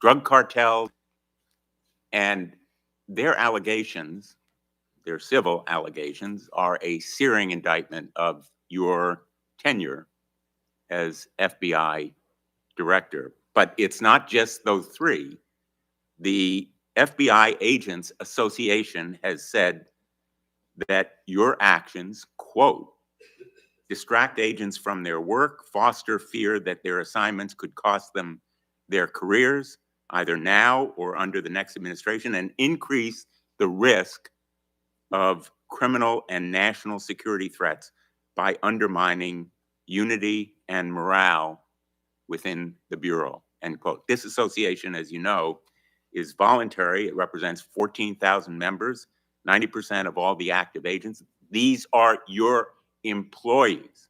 drug cartels, and their allegations, their civil allegations, are a searing indictment of your tenure as FBI director. But it's not just those three. The FBI Agents Association has said that your actions, quote, distract agents from their work, foster fear that their assignments could cost them their careers, either now or under the next administration, and increase the risk of criminal and national security threats by undermining unity and morale within the Bureau, end quote. This association, as you know, is voluntary. It represents 14,000 members, 90% of all the active agents. These are your employees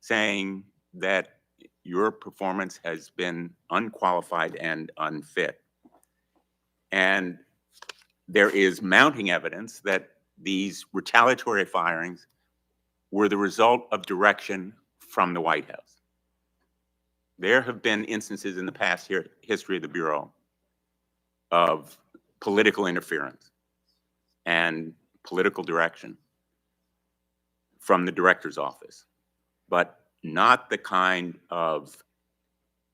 saying that your performance has been unqualified and unfit. And there is mounting evidence that these retaliatory firings were the result of direction from the White House. There have been instances in the past history of the Bureau of political interference and political direction from the director's office, but not the kind of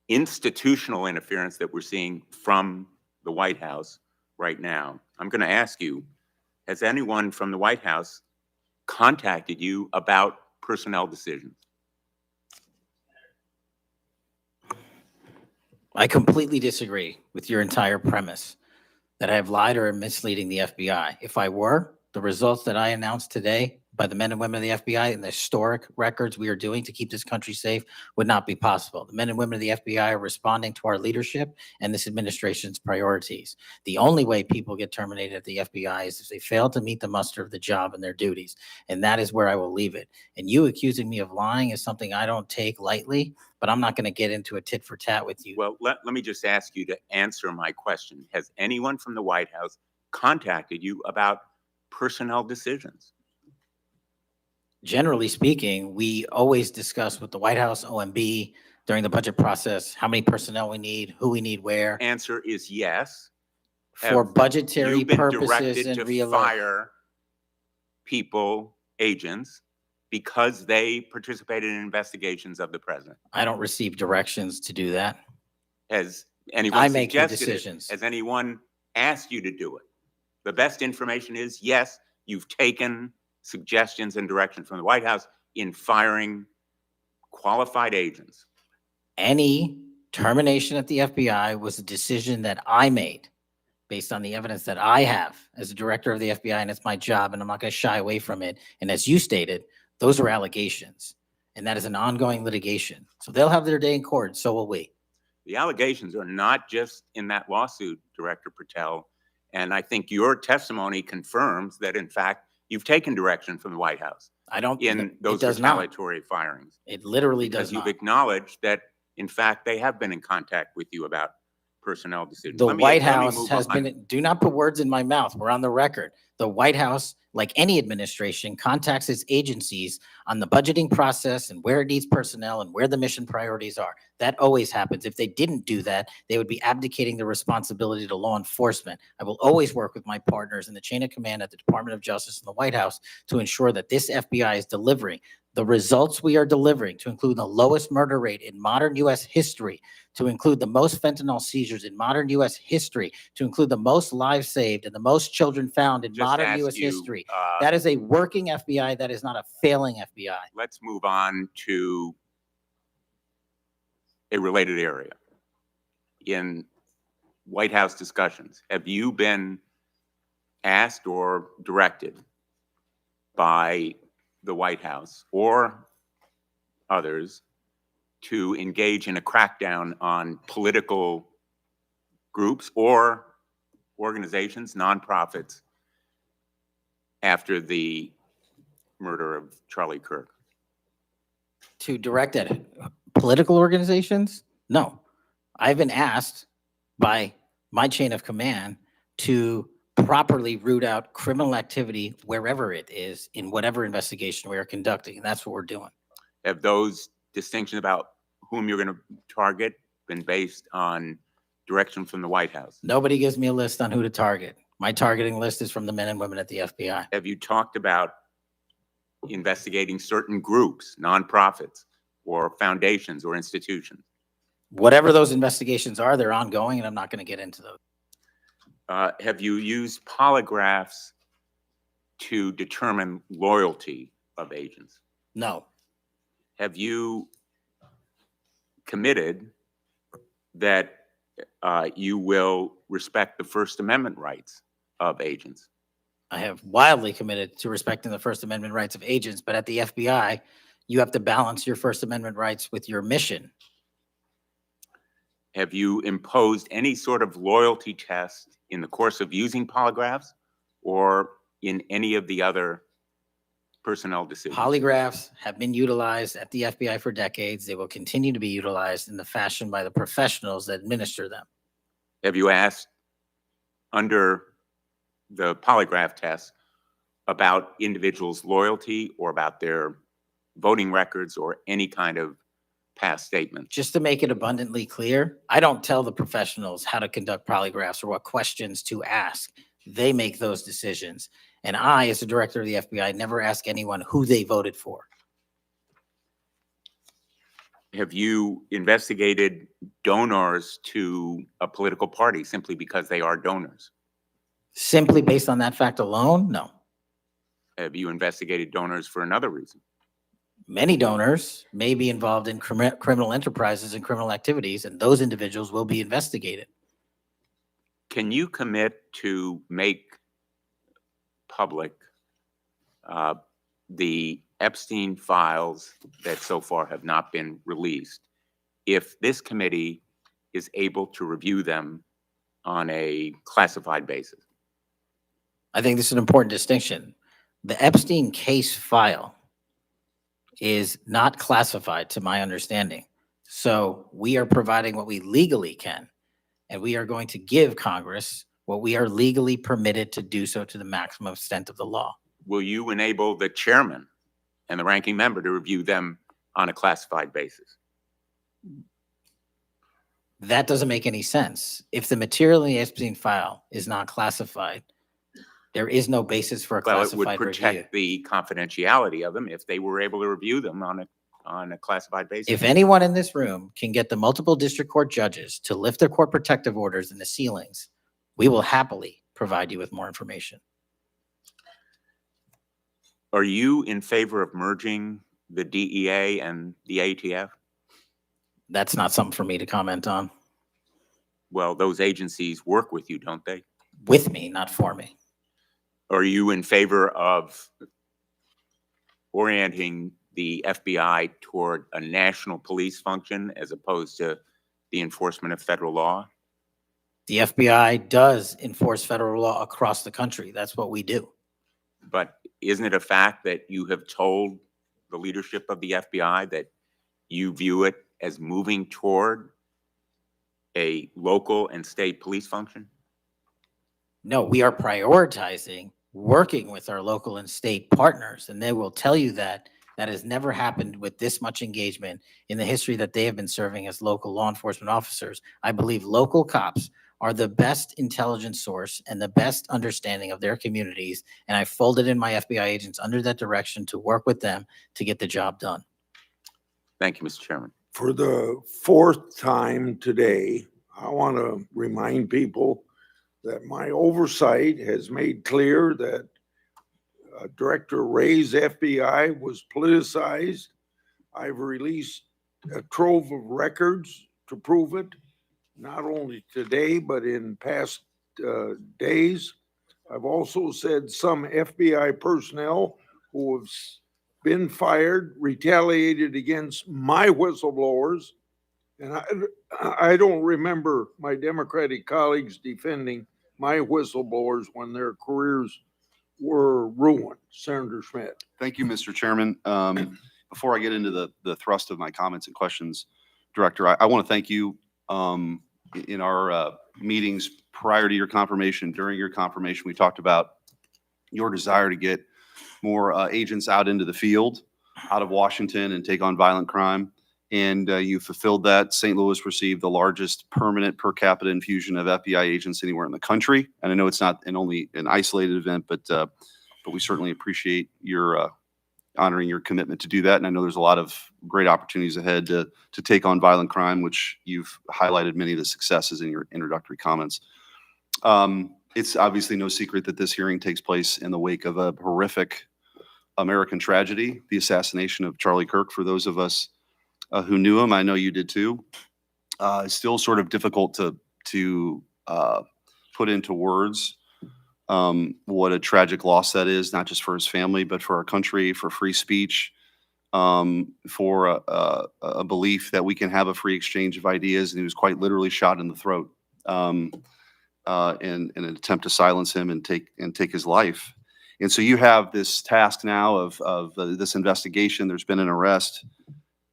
institutional interference that we're seeing from the White House right now. I'm going to ask you, has anyone from the White House contacted you about personnel decisions? I completely disagree with your entire premise that I have lied or am misleading the FBI. If I were, the results that I announced today by the men and women of the FBI and the historic records we are doing to keep this country safe would not be possible. The men and women of the FBI are responding to our leadership and this administration's priorities. The only way people get terminated at the FBI is if they fail to meet the muster of the job and their duties. And that is where I will leave it. And you accusing me of lying is something I don't take lightly, but I'm not going to get into a tit for tat with you. Well, let me just ask you to answer my question. Has anyone from the White House contacted you about personnel decisions? Generally speaking, we always discuss with the White House, OMB, during the budget process, how many personnel we need, who we need where. Answer is yes. For budgetary You've been purposes directed and to fire people, agents, because they participated in investigations of the president. I don't receive directions to do that. Has anyone I make the suggested decisions. it? Has anyone asked you to do it? The best information is, yes, you've taken suggestions and direction from the White House in firing qualified agents. Any termination at the FBI was a decision that I made based on the evidence that I have as a director of the FBI, and it's my job, and I'm not going to shy away from it. And as you stated, those are allegations, and that is an ongoing litigation. So they'll have their day in court, so will we. The allegations are not just in that lawsuit, Director Patel, and I think your testimony confirms that, in fact, you've taken direction from the White House. I don't. In those retaliatory firings. It literally does not. Because you've acknowledged that, in fact, they have been in contact with you about personnel decisions. The White House has been, do not put words in my mouth. We're on the record. The White House, like any administration, contacts its agencies on the budgeting process and where it needs personnel and where the mission priorities are. That always happens. If they didn't do that, they would be abdicating the responsibility to law enforcement. I will always work with my partners in the chain of command at the Department of Justice and the White House to ensure that this FBI is delivering the results we are delivering, to include the lowest murder rate in modern U.S. history, to include the most fentanyl seizures in modern U.S. history, to include the most lives saved and the most children found in modern U.S. history. That is a working FBI. That is not a failing FBI. Let's move on to a related area. In White House discussions, have you been asked or directed by the White House or others to engage in a crackdown on political groups or organizations, nonprofits, after the murder of Charlie Kirk? To direct at political organizations? No. I've been asked by my chain of command to properly root out criminal activity wherever it is in whatever investigation we are conducting. And that's what we're doing. Have those distinctions about whom you're going to target been based on direction from the White House? Nobody gives me a list on who to target. My targeting list is from the men and women at the FBI. Have you talked about investigating certain groups, nonprofits, or foundations or institutions? Whatever those investigations are, they're ongoing, and I'm not going to get into those. Have you used polygraphs to determine loyalty of agents? No. Have you committed that you will respect the First Amendment rights of agents? I have wildly committed to respecting the First Amendment rights of agents, but at the FBI, you have to balance your First Amendment rights with your mission. Have you imposed any sort of loyalty test in the course of using polygraphs or in any of the other personnel decisions? Polygraphs have been utilized at the FBI for decades. They will continue to be utilized in the fashion by the professionals that administer them. Have you asked under the polygraph test about individuals' loyalty or about their voting records or any kind of past statement? Just to make it abundantly clear, I don't tell the professionals how to conduct polygraphs or what questions to ask. They make those decisions. And I, as the director of the FBI, never ask anyone who they voted for. Have you investigated donors to a political party simply because they are donors? Simply based on that fact alone? No. Have you investigated donors for another reason? Many donors may be involved in criminal enterprises and criminal activities, and those individuals will be investigated. Can you commit to make public the Epstein files that so far have not been released if this committee is able to review them on a classified basis? I think this is an important distinction. The Epstein case file is not classified to my understanding. So we are providing what we legally can, and we are going to give Congress what we are legally permitted to do so to the maximum extent of the law. Will you enable the chairman and the ranking member to review them on a classified basis? That doesn't make any sense. If the material in the Epstein file is not classified, there is no basis for a Well, it classified would review. protect the confidentiality of them if they were able to review them on a classified basis. If anyone in this room can get the multiple district court judges to lift their court protective orders in the ceilings, we will happily provide you with more information. Are you in favor of merging the DEA and the ATF? That's not something for me to comment on. Well, those agencies work with you, don't they? With me, not for me. Are you in favor of orienting the FBI toward a national police function as opposed to the enforcement of federal law? The FBI does enforce federal law across the country. That's what we do. But isn't it a fact that you have told the leadership of the FBI that you view it as moving toward a local and state police function? No, we are prioritizing working with our local and state partners, and they will tell you that that has never happened with this much engagement in the history that they have been serving as local law enforcement officers. I believe local cops are the best intelligence source and the best understanding of their communities, and I folded in my FBI agents under that direction to work with them to get the job done. Thank you, Mr. Chairman. For the fourth time today, I want to remind people that my oversight has made clear that Director Ray's FBI was politicized. I've released a trove of records to prove it, not only today, but in past days. I've also said some FBI personnel who have been fired, retaliated against my whistleblowers. And I don't remember my Democratic colleagues defending my whistleblowers when their careers were ruined. Senator Schmidt. Thank you, Mr. Chairman. Before I get into the thrust of my comments and questions, Director, I want to thank you. In our meetings prior to your confirmation, during your confirmation, we talked about your desire to get more agents out into the field, out of Washington, and take on violent crime. and you fulfilled that. St. Louis received the largest permanent per capita infusion of FBI agents anywhere in the country. And I know it's not only an isolated event, but we certainly appreciate your honoring your commitment to do that. And I know there's a lot of great opportunities ahead to take on violent crime, which you've highlighted many of the successes in your introductory comments. It's obviously no secret that this hearing takes place in the wake of a horrific American tragedy, the assassination of Charlie Kirk. For those of us who knew him, I know you did too. It's still sort of difficult to put into words what a tragic loss that is, not just for his family, but for our country, for free speech, for a belief that we can have a free exchange of ideas. And he was quite literally shot in the throat in an attempt to silence him and take his life. And so you have this task now of this investigation. There's been an arrest.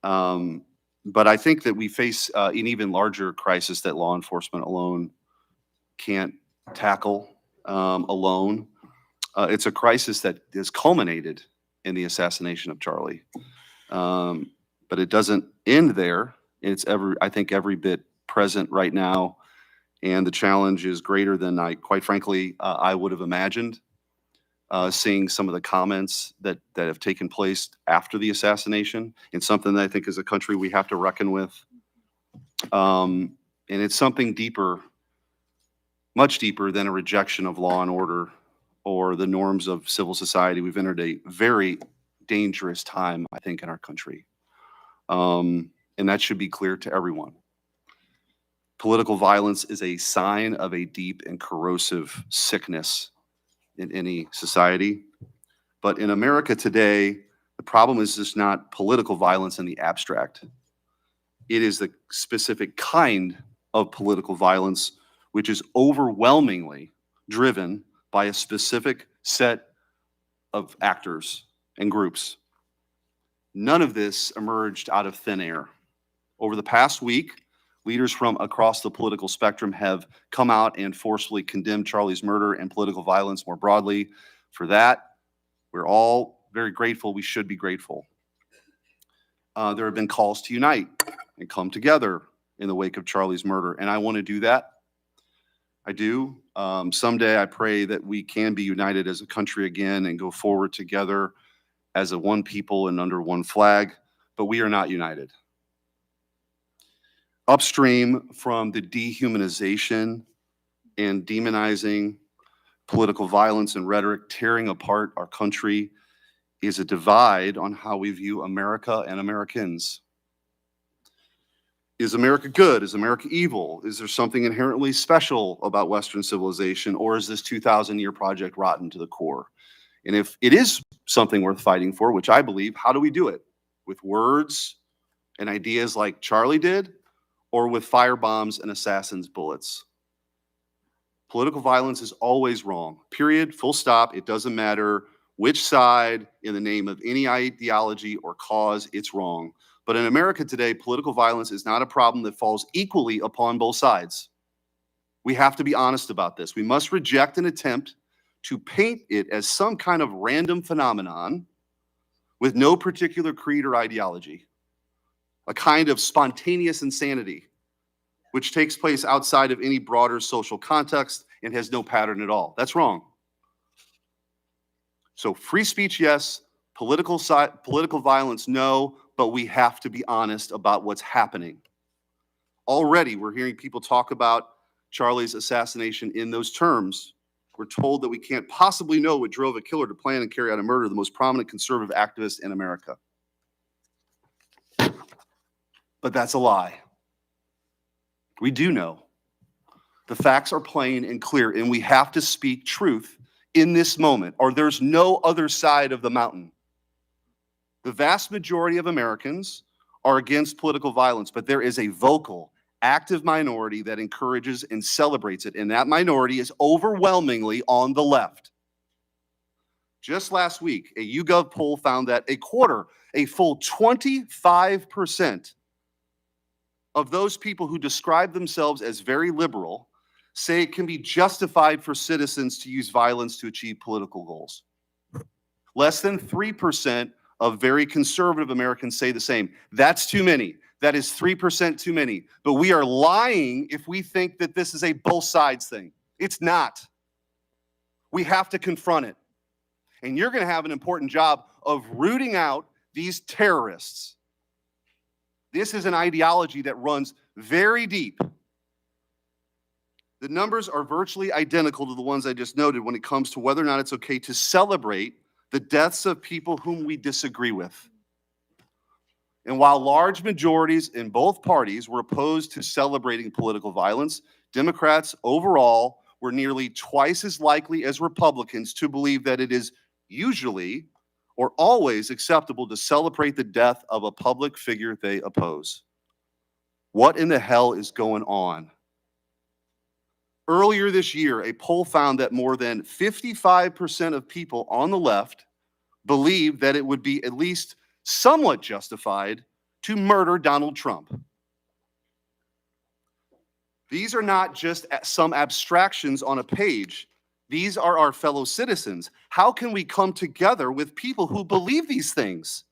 But I think that we face an even larger crisis that law enforcement alone can't tackle alone. It's a crisis that has culminated in the assassination of Charlie. But it doesn't end there. It's I think every bit present right now. And the challenge is greater than quite frankly, I would have imagined. Seeing some of the comments that have taken place after the assassination, and something that I think as a country we have to reckon with. And it's something deeper, much deeper than a rejection of law and order or the norms of civil society. We've entered a very dangerous time, I think, in our country. And that should be clear to everyone. Political violence is a sign of a deep and corrosive sickness in any society. But in America today, the problem is just not political violence in the abstract. It is the specific kind of political violence which is overwhelmingly driven by a specific set of actors and groups. None of this emerged out of thin air. Over the past week, leaders from across the political spectrum have come out and forcefully condemned Charlie's murder and political violence more broadly. For that, we're all very grateful. We should be grateful. There have been calls to unite and come together in the wake of Charlie's murder, and I want to do that. I do. Someday I pray that we can be united as a country again and go forward together as a one people and under one flag, but we are not united. Upstream from the dehumanization and demonizing political violence and rhetoric tearing apart our country is a divide on how we view America and Americans. Is America good? Is America evil? Is there something inherently special about Western civilization, or is this 2,000-year project rotten to the core? And if it is something worth fighting for, which I believe, how do we do it? With words and ideas like Charlie did, or with firebombs and assassins' bullets? Political violence is always wrong, period, full stop. It doesn't matter which side, in the name of any ideology or cause, it's wrong. But in America today, political violence is not a problem that falls equally upon both sides. We have to be honest about this. We must reject an attempt to paint it as some kind of random phenomenon with no particular creed or ideology. A kind of spontaneous insanity, which takes place outside of any broader social context and has no pattern at all. That's wrong. So free speech, yes. Political violence, no. But we have to be honest about what's happening. Already, we're hearing people talk about Charlie's assassination in those terms. We're told that we can't possibly know what drove a killer to plan and carry out a murder of the most prominent conservative activist in America. But that's a lie. We do know. The facts are plain and clear, and we have to speak truth in this moment, or there's no other side of the mountain. The vast majority of Americans are against political violence, but there is a vocal, active minority that encourages and celebrates it, and that minority is overwhelmingly on the left. Just last week, a YouGov poll found that a full 25% of those people who describe themselves as very liberal say it can be justified for citizens to use violence to achieve political goals. Less than 3% of very conservative Americans say the same. That's too many. That is 3% too many. But we are lying if we think that this is a both sides thing. It's not. We have to confront it. And you're going to have an important job of rooting out these terrorists. This is an ideology that runs very deep. The numbers are virtually identical to the ones I just noted when it comes to whether or not it's okay to celebrate the deaths of people whom we disagree with. And while large majorities in both parties were opposed to celebrating political violence, Democrats overall were nearly twice as likely as Republicans to believe that it is usually or always acceptable to celebrate the death of a public figure they oppose. What in the hell is going on? Earlier this year, a poll found that more than 55% of people on the left believed that it would be at least somewhat justified to murder Donald Trump. These are not just some abstractions on a page. These are our fellow citizens. How can we come together with people who believe these things?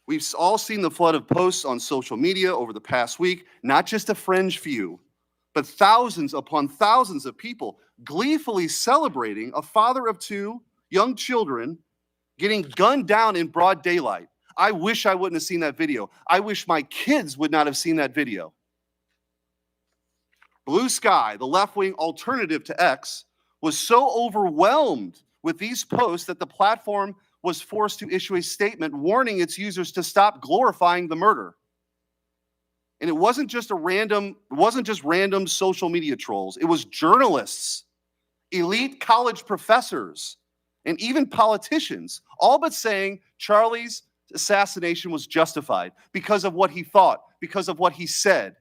We've all seen the flood of posts on social media over the past week, not just a fringe few, but thousands upon thousands of people gleefully celebrating a father of two young children getting gunned down in broad daylight. I wish I wouldn't have seen that video. I wish my kids would not have seen that video. Blue Sky, the left-wing alternative to X, was so overwhelmed with these posts that the platform was forced to issue a statement warning its users to stop glorifying the murder. And it wasn't just random social media trolls. It was journalists, elite college professors, and even politicians, all but saying Charlie's assassination was justified because of what he thought, because of what he said.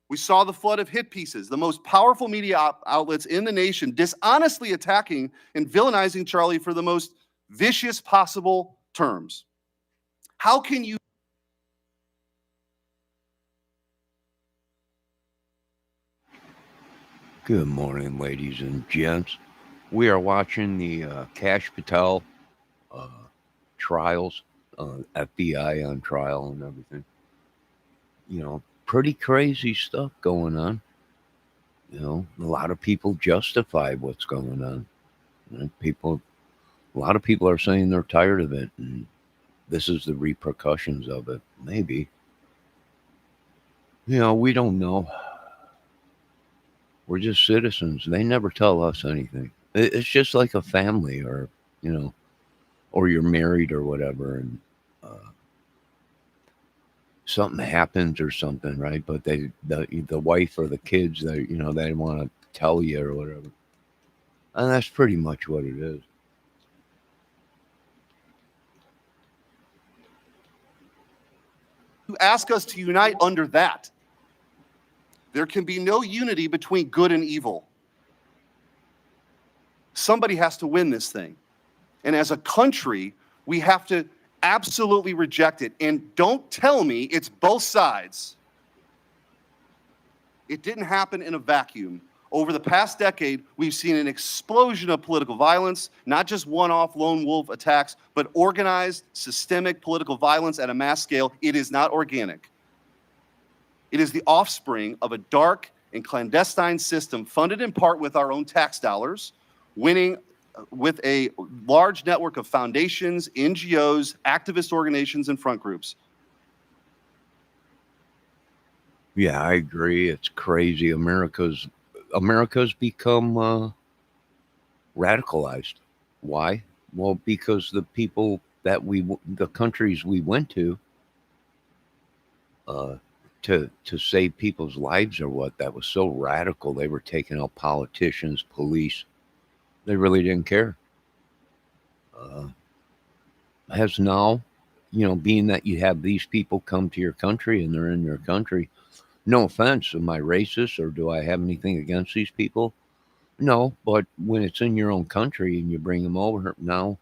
We saw the flood of hit pieces, the most powerful media outlets in the nation dishonestly attacking and villainizing Charlie for the most vicious possible terms. How can you Good morning, ladies and gents. We are watching the Kash Patel trials, FBI on trial and everything. You know, pretty crazy stuff going on. You know, a lot of people justify what's going on. And a lot of people are saying they're tired of it, and this is the repercussions of it. Maybe. You know, we don't know. We're just citizens. They never tell us anything. It's just like a family, or, you know, or you're married or whatever, and something happens or something, right? But the wife or the kids, they want to tell you or whatever. And that's pretty much what it is. You ask us to unite under that? There can be no unity between good and evil. Somebody has to win this thing. And as a country, we have to absolutely reject it. And don't tell me it's both sides. It didn't happen in a vacuum. Over the past decade, we've seen an explosion of political violence, not just one-off lone wolf attacks, but organized, systemic political violence at a mass scale. It is not organic. It is the offspring of a dark and clandestine system funded in part with our own tax dollars, winning with a large network of foundations, NGOs, activist organizations, and front groups. Yeah, I agree. It's crazy. America's become radicalized. Why? Well, because the people that the countries we went to save people's lives or what, that was so radical. They were taking out politicians, police. They really didn't care. As now, you know, being that you have these people come to your country and they're in your country, no offense, am I racist or do I have anything against these people? No, but when it's in your own country and you bring them over, now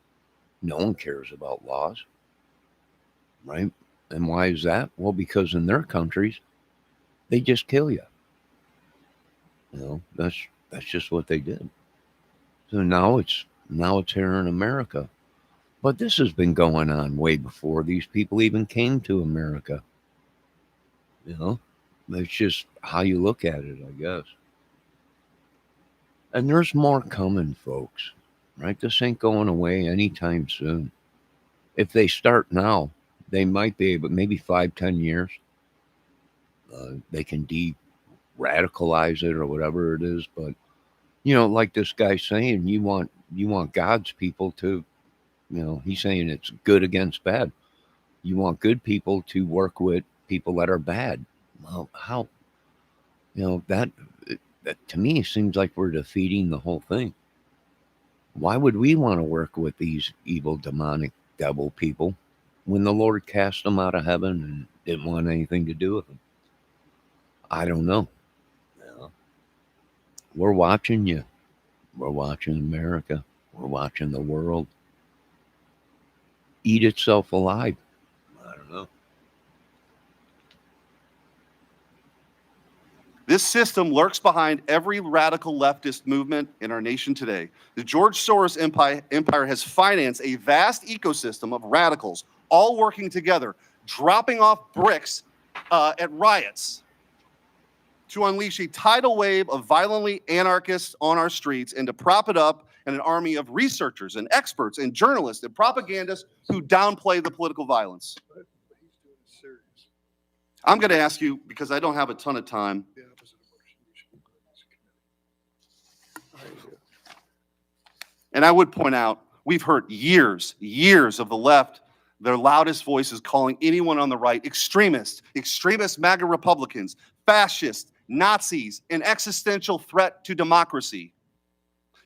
no one cares about laws, right? And why is that? Well, because in their countries, they just kill you. You know, that's just what they did. So now it's here in America. But this has been going on way before these people even came to America. You know, it's just how you look at it, I guess. And there's more coming, folks. Right? This ain't going away anytime soon. If they start now, they might be able, maybe 5, 10 years, they can de-radicalize it or whatever it is. But like this guy saying, you want God's people to, he's saying it's good against bad. You want good people to work with people that are bad. Well, how, that to me seems like we're defeating the whole thing. Why would we want to work with these evil, demonic, devil people when the Lord cast them out of heaven and didn't want anything to do with them? I don't know. We're watching you. We're watching America. We're watching the world eat itself alive. I don't know. This system lurks behind every radical leftist movement in our nation today. The George Soros empire has financed a vast ecosystem of radicals, all working together, dropping off bricks at riots to unleash a tidal wave of violently anarchists on our streets and to prop it up in an army of researchers and experts and journalists and propagandists who downplay the political violence. I'm going to ask you, because I don't have a ton of time. And I would point out, we've heard years of the left, their loudest voices calling anyone on the right extremist MAGA Republicans, fascists, Nazis, an existential threat to democracy.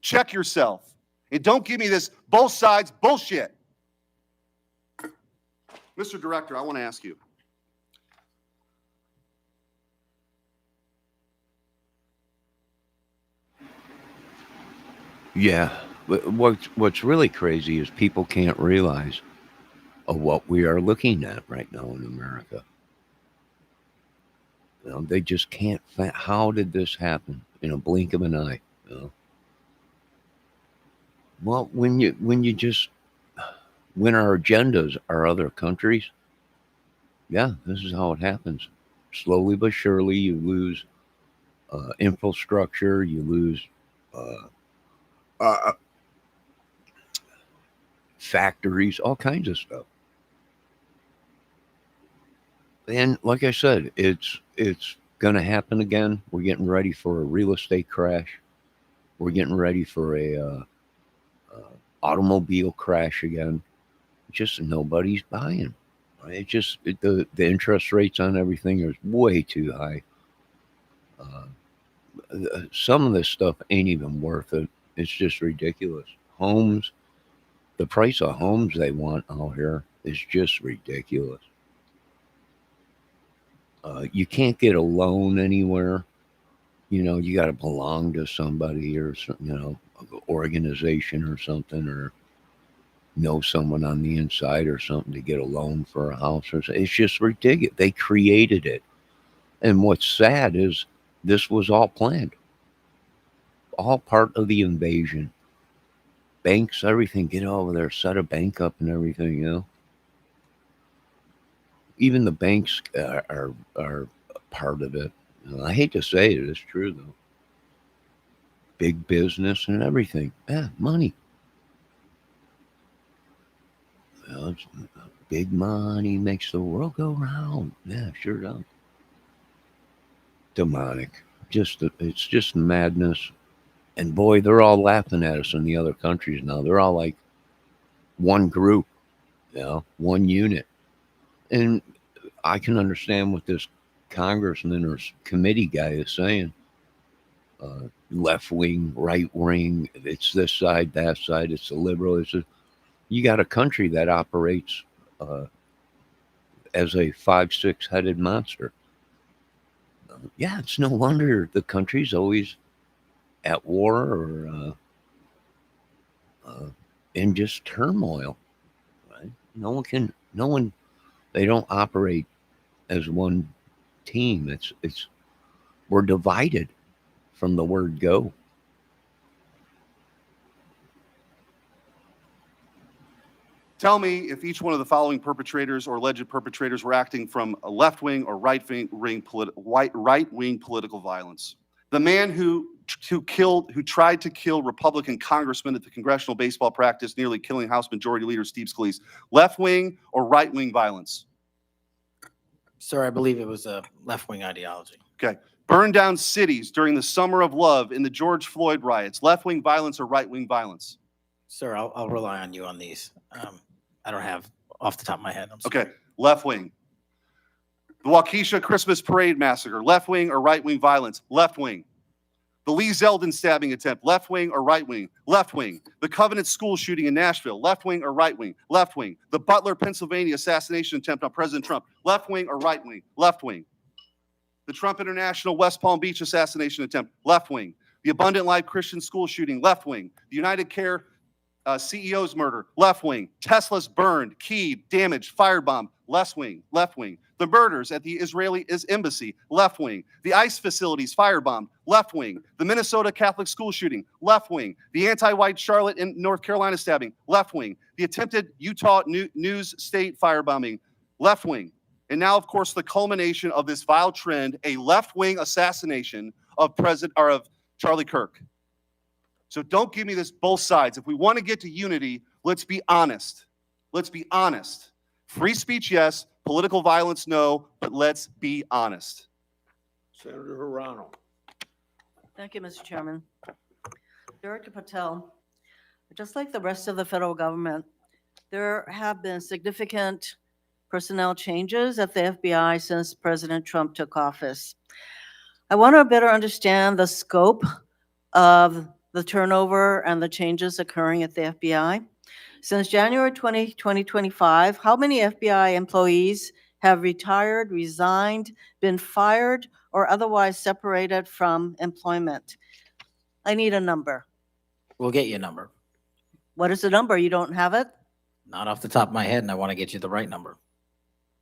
Check yourself. And don't give me this both sides bullshit. Mr. Director, I want to ask you. Yeah. But what's really crazy is people can't realize of what we are looking at right now in America. They just can't. How did this happen in a blink of an eye? Well, when our agendas are other countries, yeah, this is how it happens. Slowly but surely, you lose infrastructure, you lose factories, all kinds of stuff. And like I said, it's going to happen again. We're getting ready for a real estate crash. We're getting ready for a automobile crash again. Just nobody's buying. Right? The interest rates on everything is way too high. Some of this stuff ain't even worth it. It's just ridiculous. Homes, the price of homes they want out here is just ridiculous. You can't get a loan anywhere. You got to belong to somebody or organization or something, or know someone on the inside or something to get a loan for a house. It's just ridiculous. They created it. And what's sad is this was all planned. All part of the invasion. Banks, everything, get over there, set a bank up and everything, Even the banks are part of it. I hate to say it, it's true though. Big business and everything. Yeah, money. It's big money makes the world go round. Yeah, sure does. Demonic. It's just madness. And boy, they're all laughing at us in the other countries now. They're all like one group, one unit. And I can understand what this congressman or committee guy is saying. Left wing, right wing, it's this side, that side, it's the liberal. You got a country that operates as a 5-6 headed monster. Yeah, it's no wonder the country's always at war or in just turmoil. Right? They don't operate as one team. We're divided from the word go. Tell me if each one of the following perpetrators or alleged perpetrators were acting from a left-wing or right-wing political violence. The man who tried to kill Republican congressman at the congressional baseball practice, nearly killing House Majority Leader Steve Scalise. Left-wing or right-wing violence? Sir, I believe it was a left-wing ideology. Okay. Burned down cities during the Summer of Love in the George Floyd riots. Left-wing violence or right-wing violence? Sir, I'll rely on you on these. I don't have off the top of my head. I'm sorry. Okay. Left-wing. The Waukesha Christmas Parade massacre. Left-wing or right-wing violence? Left-wing. The Lee Zeldin stabbing attempt. Left-wing or right-wing? Left-wing. The Covenant school shooting in Nashville. Left-wing or right-wing? Left-wing. The Butler, Pennsylvania assassination attempt on President Trump. Left-wing or right-wing? Left-wing. The Trump International West Palm Beach assassination attempt. Left-wing. The Abundant Life Christian school shooting. Left-wing. The United Care CEO's murder. Left-wing. Tesla's burned, keyed, damaged, firebombed. Left-wing. Left-wing. The murders at the Israeli embassy. Left-wing. The ICE facilities firebombed. Left-wing. The Minnesota Catholic school shooting. Left-wing. The anti-white Charlotte and North Carolina stabbing. Left-wing. The attempted Utah News State firebombing. Left-wing. And now, of course, the culmination of this vile trend, a left-wing assassination of Charlie Kirk. So don't give me this both sides. If we want to get to unity, let's be honest. Let's be honest. Free speech, yes. Political violence, no. But let's be honest. Senator Hirano. Thank you, Mr. Chairman. Director Patel, just like the rest of the federal government, there have been significant personnel changes at the FBI since President Trump took office. I want to better understand the scope of the turnover and the changes occurring at the FBI. Since January 2025, how many FBI employees have retired, resigned, been fired, or otherwise separated from employment? I need a number. We'll get you a number. What is the number? You don't have it? Not off the top of my head, and I want to get you the right number.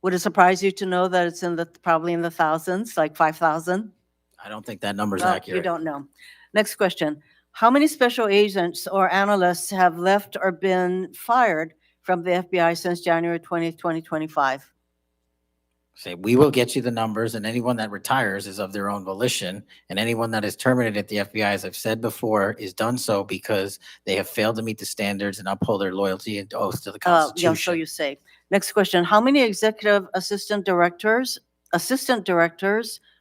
Would it surprise you to know that it's probably in the thousands, like 5,000? I don't think that number's Well, accurate. you don't know. Next question. How many special agents or analysts have left or been fired from the FBI since January 20th, 2025? Say, we will get you the numbers, and anyone that retires is of their own volition, and anyone that is terminated at the FBI, as I've said before, is done so because they have failed to meet the standards and uphold their loyalty and oath to the Yeah, so Constitution. you say. Next question. How many executive assistant directors,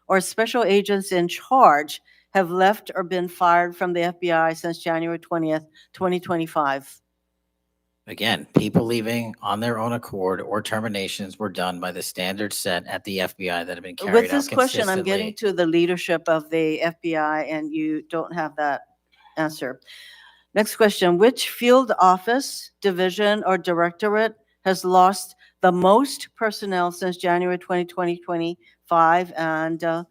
or special agents in charge have left or been fired from the FBI since January 20th, 2025? Again, people leaving on their own accord or terminations were done by the standards set at the FBI that have been carried out With this question, I'm getting consistently. to the leadership of the FBI, and you don't have that answer. Next question. Which field office, division, or directorate has lost the most personnel since January 2025? And do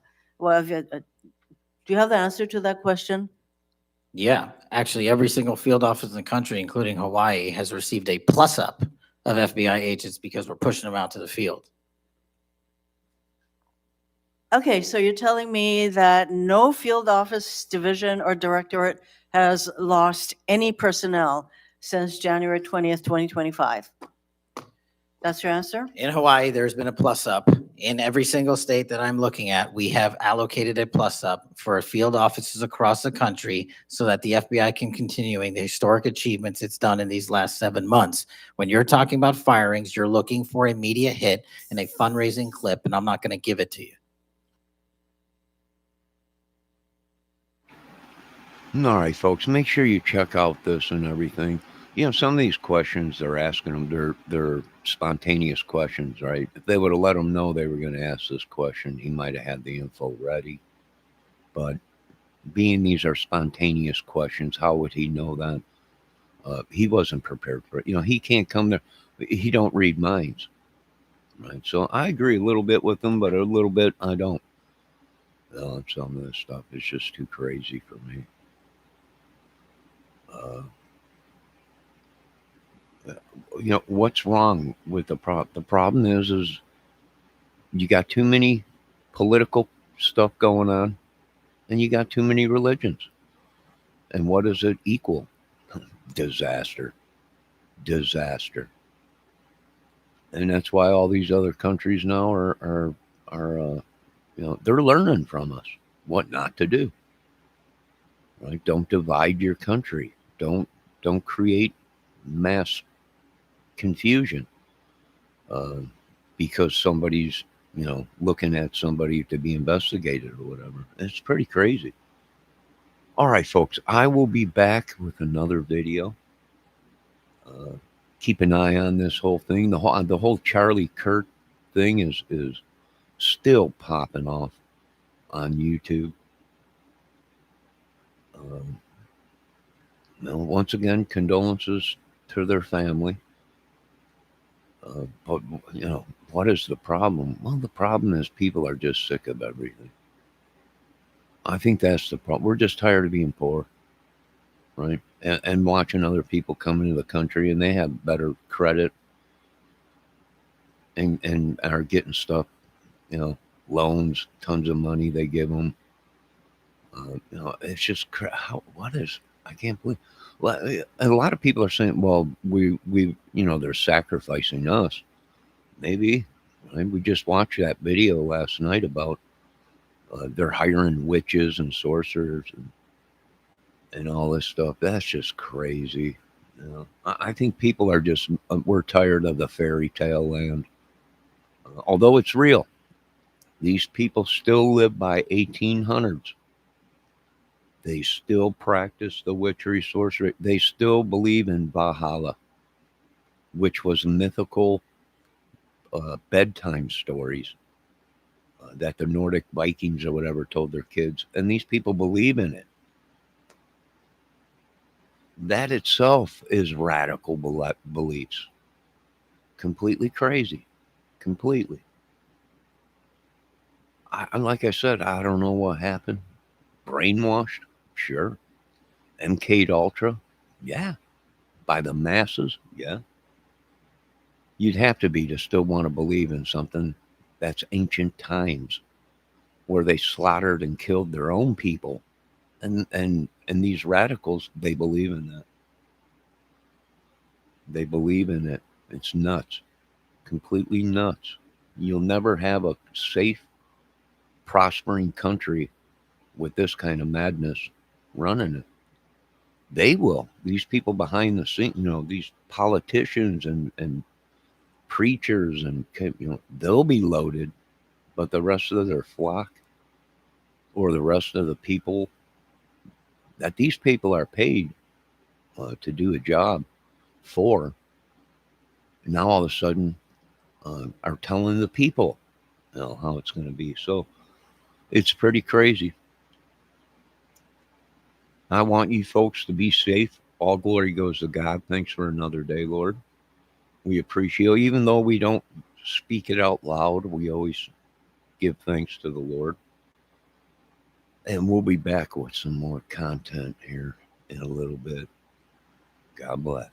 you have the answer to that question? Yeah, actually, every single field office in the country, including Hawaii, has received a plus up of FBI agents because we're pushing them out to the field. Okay, so you're telling me that no field office, division, or directorate has lost any personnel since January 20th, 2025? That's your answer? In Hawaii, there's been a plus up. In every single state that I'm looking at, we have allocated a plus up for field offices across the country so that the FBI can continuing the historic achievements it's done in these last 7 months. When you're talking about firings, you're looking for a media hit and a fundraising clip, and I'm not going to give it to you. All right, folks, make sure you check out this and everything. You know, some of these questions they're asking them, they're spontaneous questions, right? If they would have let him know they were going to ask this question, he might have had the info ready. But being these are spontaneous questions, how would he know that? He wasn't prepared for it. You know, he can't come there. He don't read minds, right? So I agree a little bit with him, but a little bit I don't. Some of this stuff is just too crazy for me. You know, what's wrong with the problem? The problem is you got too many political stuff going on and you got too many religions. And what does it equal? Disaster. Disaster. And that's why all these other countries now are they're learning from us what not to do. Right? Don't divide your country. Don't create mass confusion uh, because somebody's looking at somebody to be investigated or whatever. It's pretty crazy. All right, folks, I will be back with another video. Keep an eye on this whole thing. The whole Charlie Kirk thing is still popping off on YouTube. Um, Once again, condolences to their family. But what is the problem? Well, the problem is people are just sick of everything. I think that's the problem. We're just tired of being poor, right? And watching other people come into the country and they have better credit and are getting stuff, loans, tons of money they give them. It's just I can't believe. Well, and a lot of people are saying, well, they're sacrificing us. Maybe. Right? We just watched that video last night about they're hiring witches and sorcerers and all this stuff. That's just crazy. I think people are just we're tired of the fairy tale land. Although it's real, these people still live by 1800s. They still practice the witchery, sorcery. They still believe in Valhalla, which was mythical bedtime stories that the Nordic Vikings or whatever told their kids. And these people believe in it. That itself is radical beliefs. Completely crazy. Completely. Like I said, I don't know what happened. Brainwashed? Sure. MK Ultra? Yeah. By the masses? Yeah. You'd have to be to still want to believe in something that's ancient times where they slaughtered and killed their own people. And these radicals, they believe in that. They believe in it. It's nuts. Completely nuts. You'll never have a safe, prospering country with this kind of madness running it. They will. These people behind the scenes, these politicians and preachers and they'll be loaded, but the rest of their flock or the rest of the people that these people are paid to do a job for, now all of a sudden are telling the people how it's going to be. So it's pretty crazy. I want you folks to be safe. All glory goes to God. Thanks for another day, Lord. We appreciate, even though we don't speak it out loud, we always give thanks to the Lord. And we'll be back with some more content here in a little bit. God bless.